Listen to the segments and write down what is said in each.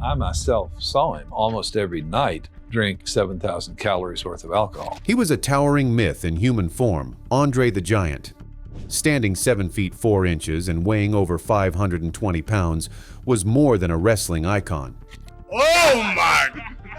I myself saw him almost every night drink 7,000 calories worth of alcohol. He was a towering myth in human form, Andre the Giant. Standing 7 feet 4 inches and weighing over 520 pounds, was more than a wrestling icon. Oh my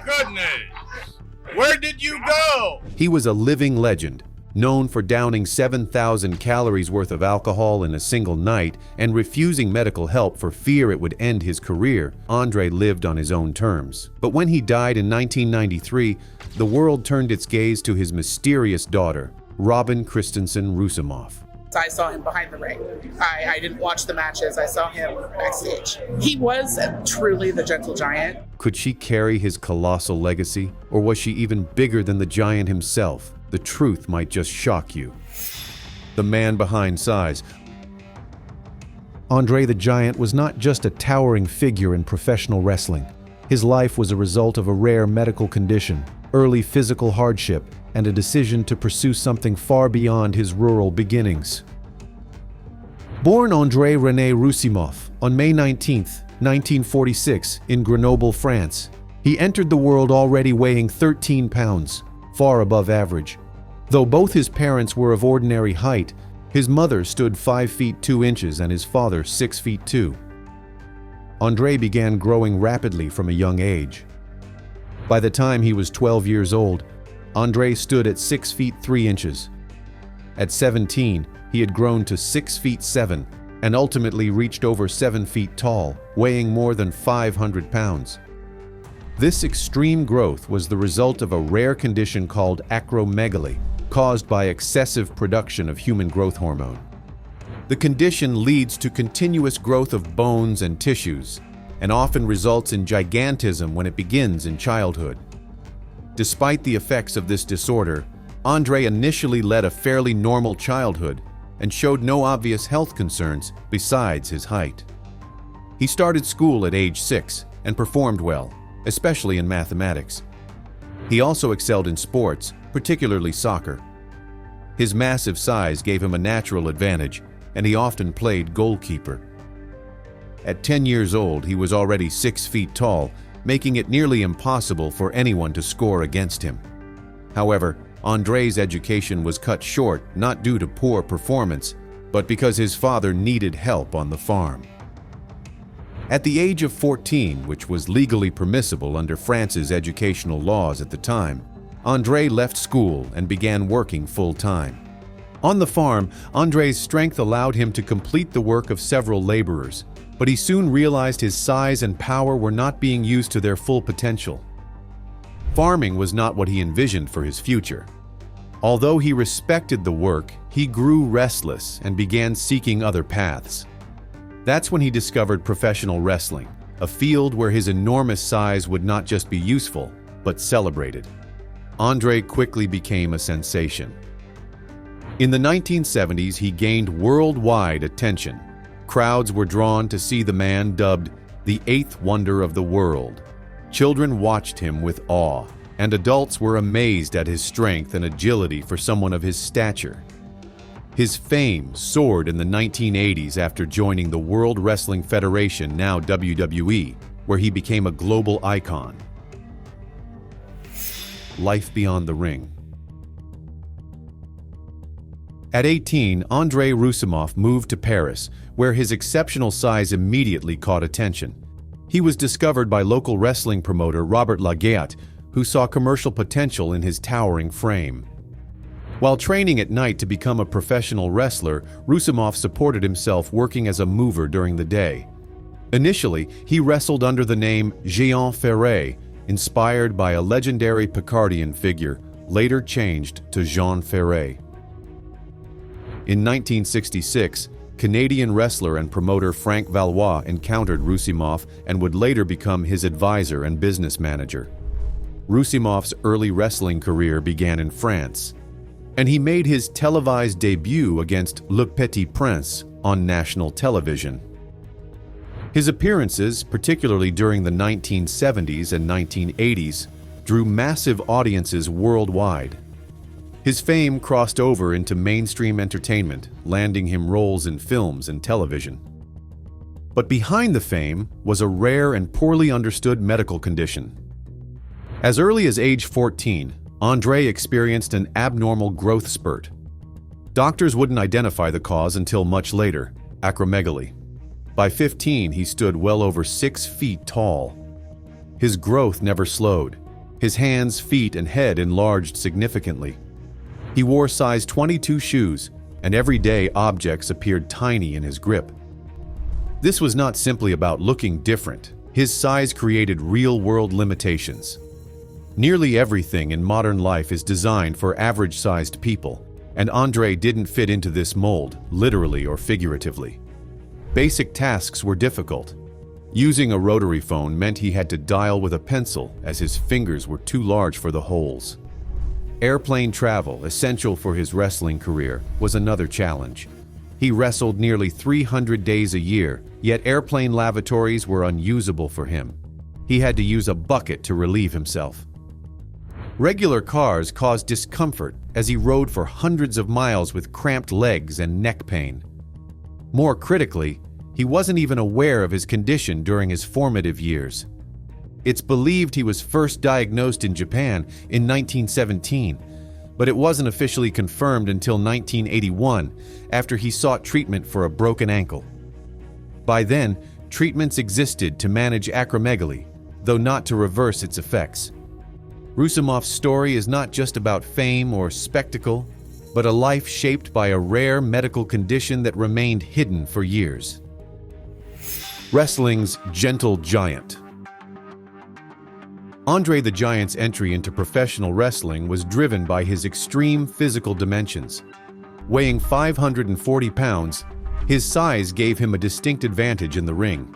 goodness! Where did you go? He was a living legend, known for downing 7,000 calories worth of alcohol in a single night and refusing medical help for fear it would end his career. Andre lived on his own terms. But when he died in 1993, the world turned its gaze to his mysterious daughter, Christensen Roussimoff. I saw him behind the ring. I didn't watch the matches. I saw him backstage. He was truly the gentle giant. Could she carry his colossal legacy? Or was she even bigger than the giant himself? The truth might just shock you. The man behind size. Andre the Giant was not just a towering figure in professional wrestling. His life was a result of a rare medical condition, early physical hardship, and a decision to pursue something far beyond his rural beginnings. Born Andre René Roussimoff on May 19, 1946, in Grenoble, France, he entered the world already weighing 13 pounds, far above average. Though both his parents were of ordinary height, his mother stood 5 feet 2 inches and his father 6 feet 2. Andre began growing rapidly from a young age. By the time he was 12 years old, Andre stood at 6 feet 3 inches. At 17, he had grown to 6 feet 7 and ultimately reached over 7 feet tall, weighing more than 500 pounds. This extreme growth was the result of a rare condition called acromegaly, caused by excessive production of human growth hormone. The condition leads to continuous growth of bones and tissues, and often results in gigantism when it begins in childhood. Despite the effects of this disorder, Andre initially led a fairly normal childhood and showed no obvious health concerns besides his height. He started school at age 6 and performed well, especially in mathematics. He also excelled in sports, particularly soccer. His massive size gave him a natural advantage, and he often played goalkeeper. At 10 years old, he was already 6 feet tall, making it nearly impossible for anyone to score against him. However, Andre's education was cut short not due to poor performance, but because his father needed help on the farm. At the age of 14, which was legally permissible under France's educational laws at the time, Andre left school and began working full-time. On the farm, Andre's strength allowed him to complete the work of several laborers, but he soon realized his size and power were not being used to their full potential. Farming was not what he envisioned for his future. Although he respected the work, he grew restless and began seeking other paths. That's when he discovered professional wrestling, a field where his enormous size would not just be useful, but celebrated. Andre quickly became a sensation. In the 1970s, he gained worldwide attention. Crowds were drawn to see the man dubbed the eighth wonder of the world. Children watched him with awe, and adults were amazed at his strength and agility for someone of his stature. His fame soared in the 1980s after joining the World Wrestling Federation, now WWE, where he became a global icon. Life beyond the ring. At 18, Andre Roussimoff moved to Paris, where his exceptional size immediately caught attention. He was discovered by local wrestling promoter Robert Laguerre, who saw commercial potential in his towering frame. While training at night to become a professional wrestler, Roussimoff supported himself working as a mover during the day. Initially, he wrestled under the name Jean Ferret, inspired by a legendary Picardian figure, later changed to Jean Ferret. In 1966, Canadian wrestler and promoter Frank Valois encountered Roussimoff and would later become his advisor and business manager. Roussimoff's early wrestling career began in France, and he made his televised debut against Le Petit Prince on national television. His appearances, particularly during the 1970s and 1980s, drew massive audiences worldwide. His fame crossed over into mainstream entertainment, landing him roles in films and television. But behind the fame was a rare and poorly understood medical condition. As early as age 14, Andre experienced an abnormal growth spurt. Doctors wouldn't identify the cause until much later: acromegaly. By 15, he stood well over 6 feet tall. His growth never slowed. His hands, feet, and head enlarged significantly. He wore size 22 shoes, and everyday objects appeared tiny in his grip. This was not simply about looking different. His size created real-world limitations. Nearly everything in modern life is designed for average-sized people, and Andre didn't fit into this mold, literally or figuratively. Basic tasks were difficult. Using a rotary phone meant he had to dial with a pencil, as his fingers were too large for the holes. Airplane travel, essential for his wrestling career, was another challenge. He wrestled nearly 300 days a year, yet airplane lavatories were unusable for him. He had to use a bucket to relieve himself. Regular cars caused discomfort as he rode for hundreds of miles with cramped legs and neck pain. More critically, he wasn't even aware of his condition during his formative years. It's believed he was first diagnosed in Japan in 1917, but it wasn't officially confirmed until 1981, after he sought treatment for a broken ankle. By then, treatments existed to manage acromegaly, though not to reverse its effects. Roussimoff's story is not just about fame or spectacle, but a life shaped by a rare medical condition that remained hidden for years. Wrestling's gentle giant. Andre the Giant's entry into professional wrestling was driven by his extreme physical dimensions. Weighing 540 pounds, his size gave him a distinct advantage in the ring.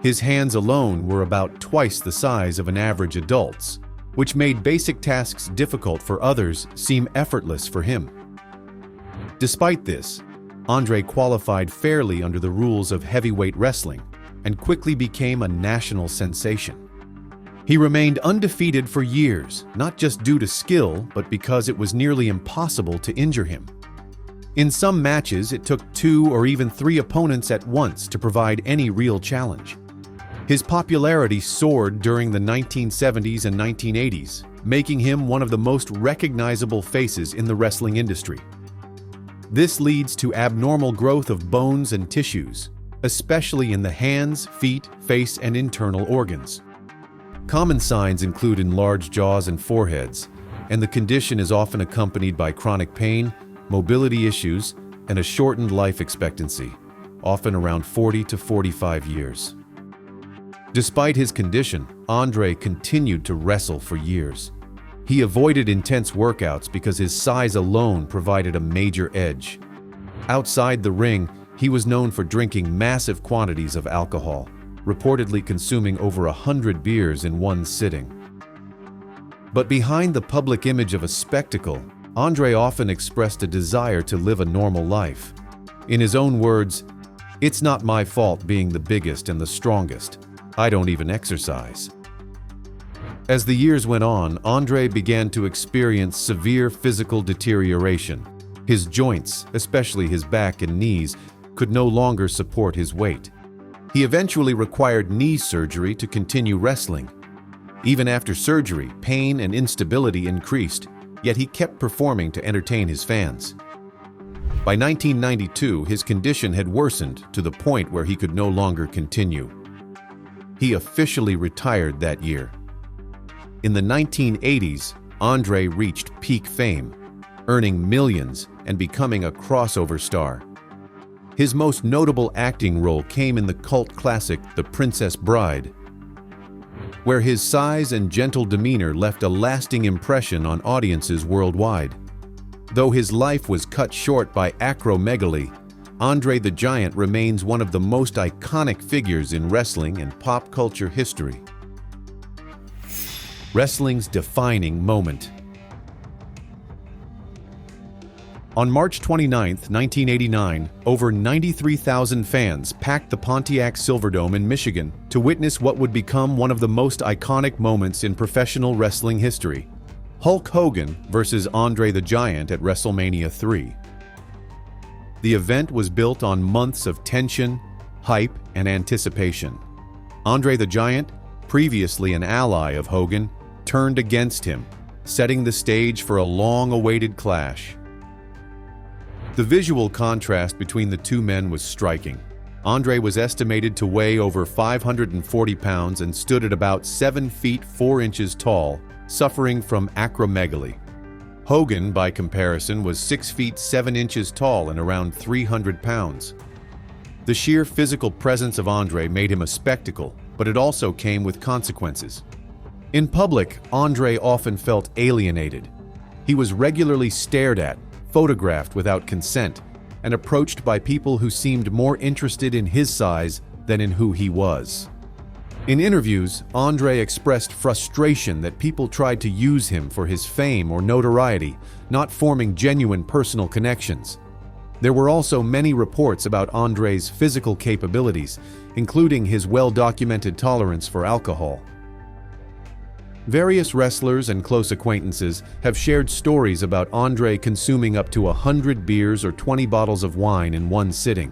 His hands alone were about twice the size of an average adult's, which made basic tasks difficult for others seem effortless for him. Despite this, Andre qualified fairly under the rules of heavyweight wrestling and quickly became a national sensation. He remained undefeated for years, not just due to skill, but because it was nearly impossible to injure him. In some matches, it took 2 or even 3 opponents at once to provide any real challenge. His popularity soared during the 1970s and 1980s, making him one of the most recognizable faces in the wrestling industry. This leads to abnormal growth of bones and tissues, especially in the hands, feet, face, and internal organs. Common signs include enlarged jaws and foreheads, and the condition is often accompanied by chronic pain, mobility issues, and a shortened life expectancy, often around 40 to 45 years. Despite his condition, Andre continued to wrestle for years. He avoided intense workouts because his size alone provided a major edge. Outside the ring, he was known for drinking massive quantities of alcohol, reportedly consuming over 100 beers in one sitting. But behind the public image of a spectacle, Andre often expressed a desire to live a normal life. In his own words, "It's not my fault being the biggest and the strongest. I don't even exercise." As the years went on, Andre began to experience severe physical deterioration. His joints, especially his back and knees, could no longer support his weight. He eventually required knee surgery to continue wrestling. Even after surgery, pain and instability increased, yet he kept performing to entertain his fans. By 1992, his condition had worsened to the point where he could no longer continue. He officially retired that year. In the 1980s, Andre reached peak fame, earning millions and becoming a crossover star. His most notable acting role came in the cult classic The Princess Bride, where his size and gentle demeanor left a lasting impression on audiences worldwide. Though his life was cut short by acromegaly, Andre the Giant remains one of the most iconic figures in wrestling and pop culture history. Wrestling's defining moment. On March 29, 1989, over 93,000 fans packed the Pontiac Silverdome in Michigan to witness what would become one of the most iconic moments in professional wrestling history: Hulk Hogan versus Andre the Giant at WrestleMania 3. The event was built on months of tension, hype, and anticipation. Andre the Giant, previously an ally of Hogan, turned against him, setting the stage for a long-awaited clash. The visual contrast between the two men was striking. Andre was estimated to weigh over 540 pounds and stood at about 7 feet 4 inches tall, suffering from acromegaly. Hogan, by comparison, was 6 feet 7 inches tall and around 300 pounds. The sheer physical presence of Andre made him a spectacle, but it also came with consequences. In public, Andre often felt alienated. He was regularly stared at, photographed without consent, and approached by people who seemed more interested in his size than in who he was. In interviews, Andre expressed frustration that people tried to use him for his fame or notoriety, not forming genuine personal connections. There were also many reports about Andre's physical capabilities, including his well-documented tolerance for alcohol. Various wrestlers and close acquaintances have shared stories about Andre consuming up to 100 beers or 20 bottles of wine in one sitting.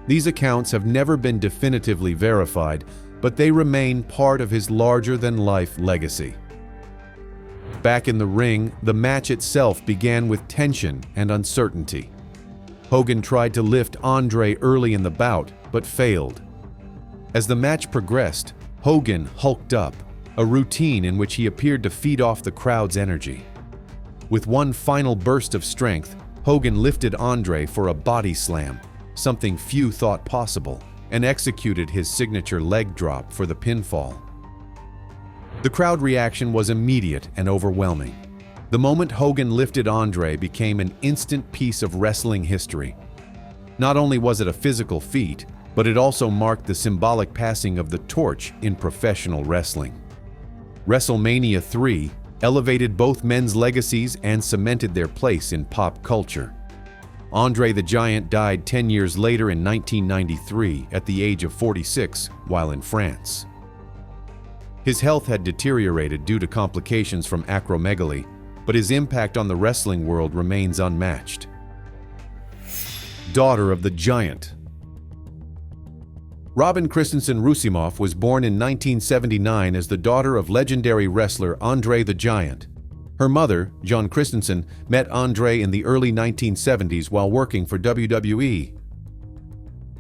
These accounts have never been definitively verified, but they remain part of his larger-than-life legacy. Back in the ring, the match itself began with tension and uncertainty. Hogan tried to lift Andre early in the bout, but failed. As the match progressed, Hogan hulked up, a routine in which he appeared to feed off the crowd's energy. With one final burst of strength, Hogan lifted Andre for a body slam, something few thought possible, and executed his signature leg drop for the pinfall. The crowd reaction was immediate and overwhelming. The moment Hogan lifted Andre became an instant piece of wrestling history. Not only was it a physical feat, but it also marked the symbolic passing of the torch in professional wrestling. WrestleMania 3 elevated both men's legacies and cemented their place in pop culture. Andre the Giant died 10 years later in 1993 at the age of 46 while in France. His health had deteriorated due to complications from acromegaly, but his impact on the wrestling world remains unmatched. Daughter of the Giant. Robin Christensen Roussimoff was born in 1979 as the daughter of legendary wrestler Andre the Giant. Her mother, John Christensen, met Andre in the early 1970s while working for WWE.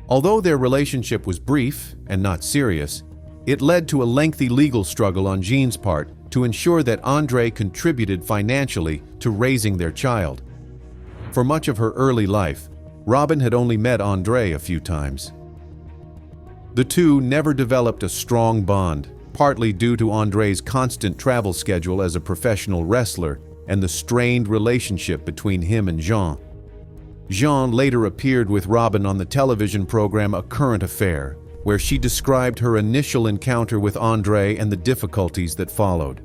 Although their relationship was brief and not serious, it led to a lengthy legal struggle on Jean's part to ensure that Andre contributed financially to raising their child. For much of her early life, Robin had only met Andre a few times. The two never developed a strong bond, partly due to Andre's constant travel schedule as a professional wrestler and the strained relationship between him and Jean. Jean later appeared with Robin on the television program A Current Affair, where she described her initial encounter with Andre and the difficulties that followed.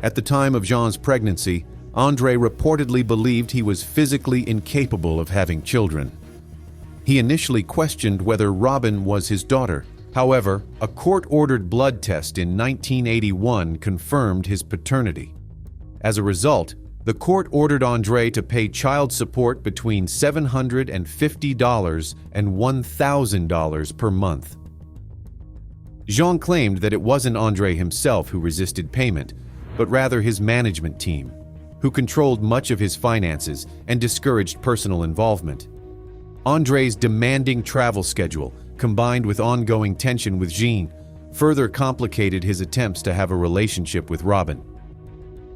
At the time of Jean's pregnancy, Andre reportedly believed he was physically incapable of having children. He initially questioned whether Robin was his daughter. However, a court-ordered blood test in 1981 confirmed his paternity. As a result, the court ordered Andre to pay child support between $750 and $1,000 per month. Jean claimed that it wasn't Andre himself who resisted payment, but rather his management team, who controlled much of his finances and discouraged personal involvement. Andre's demanding travel schedule, combined with ongoing tension with Jean, further complicated his attempts to have a relationship with Robin.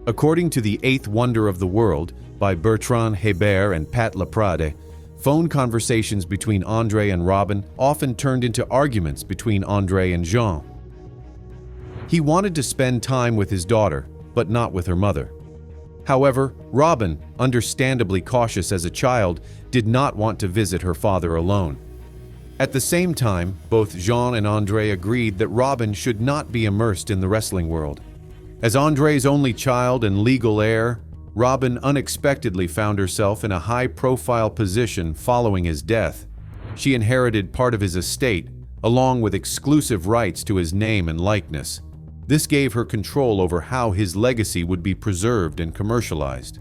According to The Eighth Wonder of the World by Bertrand Hébert and Pat Laprade, phone conversations between Andre and Robin often turned into arguments between Andre and Jean. He wanted to spend time with his daughter, but not with her mother. However, Robin, understandably cautious as a child, did not want to visit her father alone. At the same time, both Jean and Andre agreed that Robin should not be immersed in the wrestling world. As Andre's only child and legal heir, Robin unexpectedly found herself in a high-profile position following his death. She inherited part of his estate, along with exclusive rights to his name and likeness. This gave her control over how his legacy would be preserved and commercialized.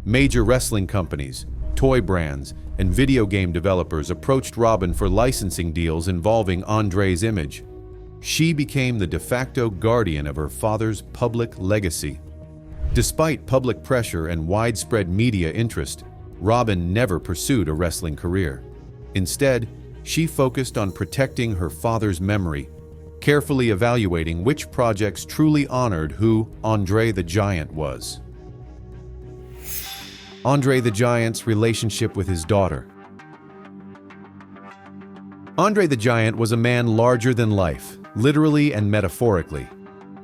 Major wrestling companies, toy brands, and video game developers approached Robin for licensing deals involving Andre's image. She became the de facto guardian of her father's public legacy. Despite public pressure and widespread media interest, Robin never pursued a wrestling career. Instead, she focused on protecting her father's memory, carefully evaluating which projects truly honored who Andre the Giant was. Andre the Giant's relationship with his daughter. Andre the Giant was a man larger than life, literally and metaphorically.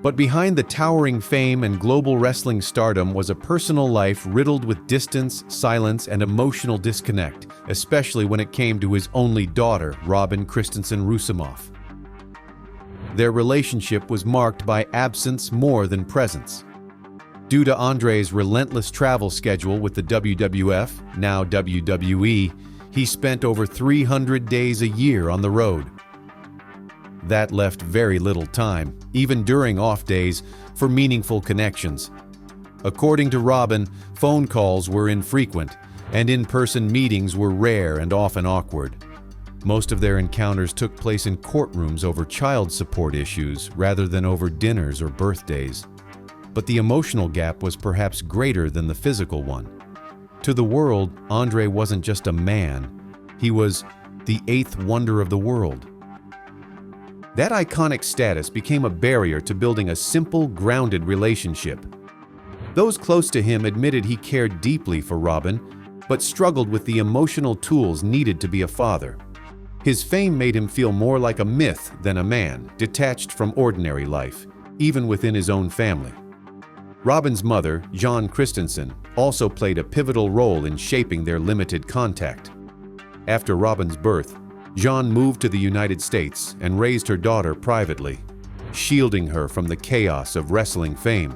But behind the towering fame and global wrestling stardom was a personal life riddled with distance, silence, and emotional disconnect, especially when it came to his only daughter, Robin Christensen Roussimoff. Their relationship was marked by absence more than presence. Due to Andre's relentless travel schedule with the WWF, now WWE, he spent over 300 days a year on the road. That left very little time, even during off days, for meaningful connections. According to Robin, phone calls were infrequent, and in-person meetings were rare and often awkward. Most of their encounters took place in courtrooms over child support issues rather than over dinners or birthdays. But the emotional gap was perhaps greater than the physical one. To the world, Andre wasn't just a man. He was the eighth wonder of the world. That iconic status became a barrier to building a simple, grounded relationship. Those close to him admitted he cared deeply for Robin, but struggled with the emotional tools needed to be a father. His fame made him feel more like a myth than a man, detached from ordinary life, even within his own family. Robin's mother, Jean Christensen, also played a pivotal role in shaping their limited contact. After Robin's birth, Jean moved to the United States and raised her daughter privately, shielding her from the chaos of wrestling fame.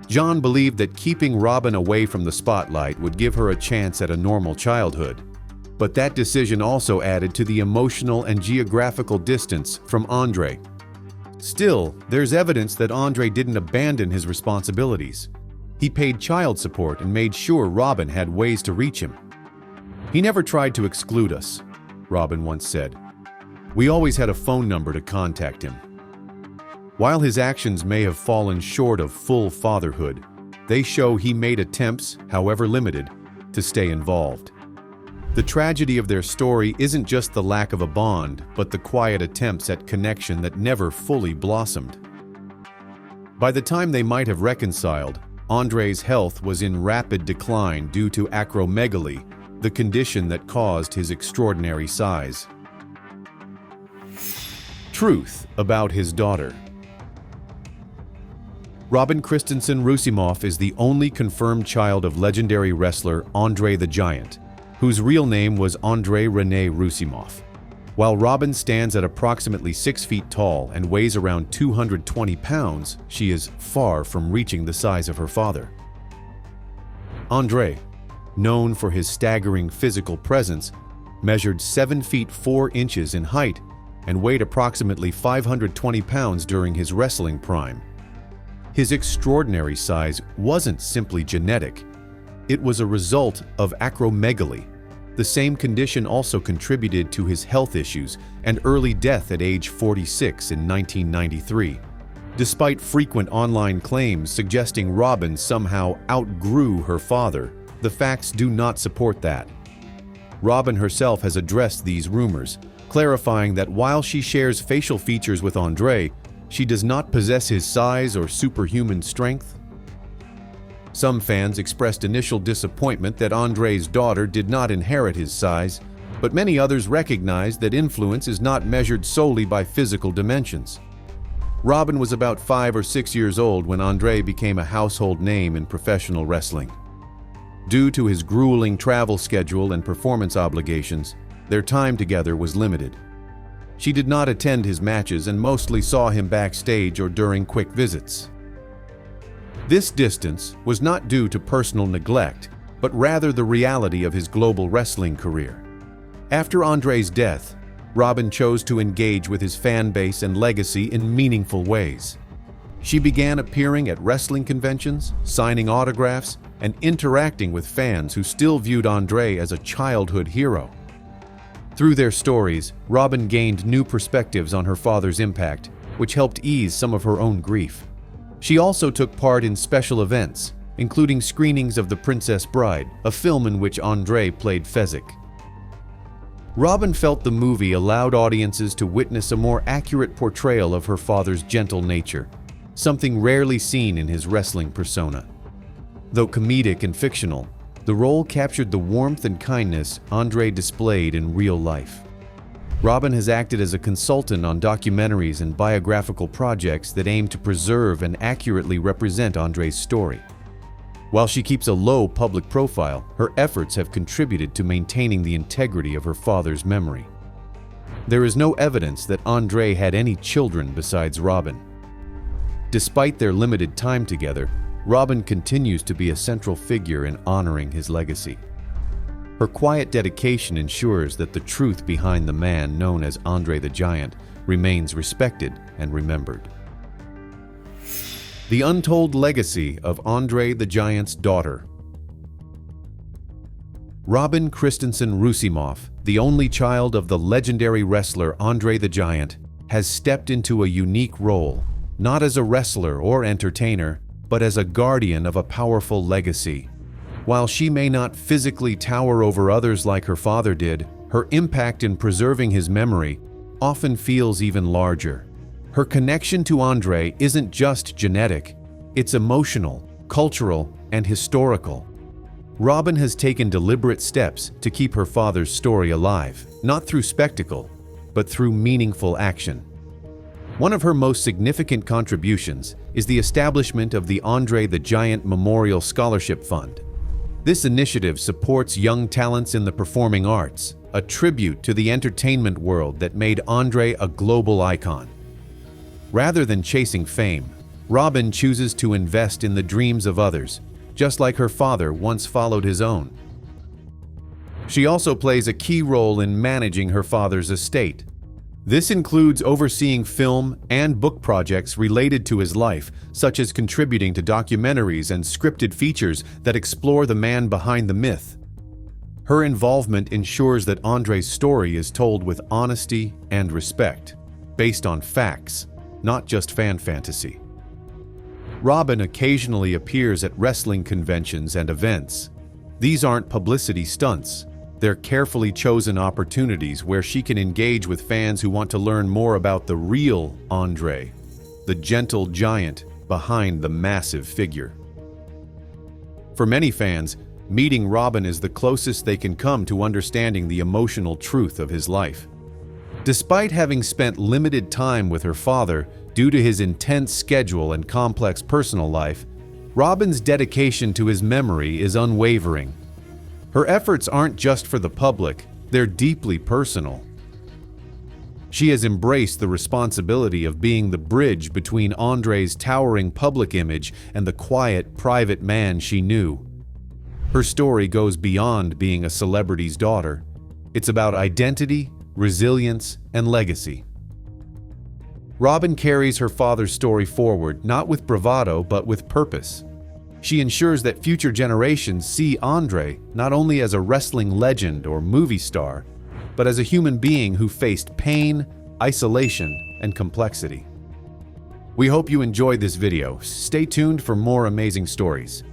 Jean believed that keeping Robin away from the spotlight would give her a chance at a normal childhood. But that decision also added to the emotional and geographical distance from Andre. Still, there's evidence that Andre didn't abandon his responsibilities. He paid child support and made sure Robin had ways to reach him. "He never tried to exclude us," Robin once said. "We always had a phone number to contact him." While his actions may have fallen short of full fatherhood, they show he made attempts, however limited, to stay involved. The tragedy of their story isn't just the lack of a bond, but the quiet attempts at connection that never fully blossomed. By the time they might have reconciled, Andre's health was in rapid decline due to acromegaly, the condition that caused his extraordinary size. Truth about his daughter. Robin Christensen Roussimoff is the only confirmed child of legendary wrestler Andre the Giant, whose real name was Andre René Roussimoff. While Robin stands at approximately 6 feet tall and weighs around 220 pounds, she is far from reaching the size of her father. Andre, known for his staggering physical presence, measured 7 feet 4 inches in height and weighed approximately 520 pounds during his wrestling prime. His extraordinary size wasn't simply genetic. It was a result of acromegaly. The same condition also contributed to his health issues and early death at age 46 in 1993. Despite frequent online claims suggesting Robin somehow outgrew her father, the facts do not support that. Robin herself has addressed these rumors, clarifying that while she shares facial features with Andre, she does not possess his size or superhuman strength. Some fans expressed initial disappointment that Andre's daughter did not inherit his size, but many others recognized that influence is not measured solely by physical dimensions. Robin was about 5 or 6 years old when Andre became a household name in professional wrestling. Due to his grueling travel schedule and performance obligations, their time together was limited. She did not attend his matches and mostly saw him backstage or during quick visits. This distance was not due to personal neglect, but rather the reality of his global wrestling career. After Andre's death, Robin chose to engage with his fan base and legacy in meaningful ways. She began appearing at wrestling conventions, signing autographs, and interacting with fans who still viewed Andre as a childhood hero. Through their stories, Robin gained new perspectives on her father's impact, which helped ease some of her own grief. She also took part in special events, including screenings of The Princess Bride, a film in which Andre played Fezzik. Robin felt the movie allowed audiences to witness a more accurate portrayal of her father's gentle nature, something rarely seen in his wrestling persona. Though comedic and fictional, the role captured the warmth and kindness Andre displayed in real life. Robin has acted as a consultant on documentaries and biographical projects that aim to preserve and accurately represent Andre's story. While she keeps a low public profile, her efforts have contributed to maintaining the integrity of her father's memory. There is no evidence that Andre had any children besides Robin. Despite their limited time together, Robin continues to be a central figure in honoring his legacy. Her quiet dedication ensures that the truth behind the man known as Andre the Giant remains respected and remembered. The untold legacy of Andre the Giant's daughter. Robin Christensen Roussimoff, the only child of the legendary wrestler Andre the Giant, has stepped into a unique role, not as a wrestler or entertainer, but as a guardian of a powerful legacy. While she may not physically tower over others like her father did, her impact in preserving his memory often feels even larger. Her connection to Andre isn't just genetic, it's emotional, cultural, and historical. Robin has taken deliberate steps to keep her father's story alive, not through spectacle, but through meaningful action. One of her most significant contributions is the establishment of the Andre the Giant Memorial Scholarship Fund. This initiative supports young talents in the performing arts, a tribute to the entertainment world that made Andre a global icon. Rather than chasing fame, Robin chooses to invest in the dreams of others, just like her father once followed his own. She also plays a key role in managing her father's estate. This includes overseeing film and book projects related to his life, such as contributing to documentaries and scripted features that explore the man behind the myth. Her involvement ensures that Andre's story is told with honesty and respect, based on facts, not just fan fantasy. Robin occasionally appears at wrestling conventions and events. These aren't publicity stunts. They're carefully chosen opportunities where she can engage with fans who want to learn more about the real Andre, the gentle giant behind the massive figure. For many fans, meeting Robin is the closest they can come to understanding the emotional truth of his life. Despite having spent limited time with her father due to his intense schedule and complex personal life, Robin's dedication to his memory is unwavering. Her efforts aren't just for the public, they're deeply personal. She has embraced the responsibility of being the bridge between Andre's towering public image and the quiet, private man she knew. Her story goes beyond being a celebrity's daughter. It's about identity, resilience, and legacy. Robin carries her father's story forward, not with bravado, but with purpose. She ensures that future generations see Andre not only as a wrestling legend or movie star, but as a human being who faced pain, isolation, and complexity. We hope you enjoyed this video. Stay tuned for more amazing stories.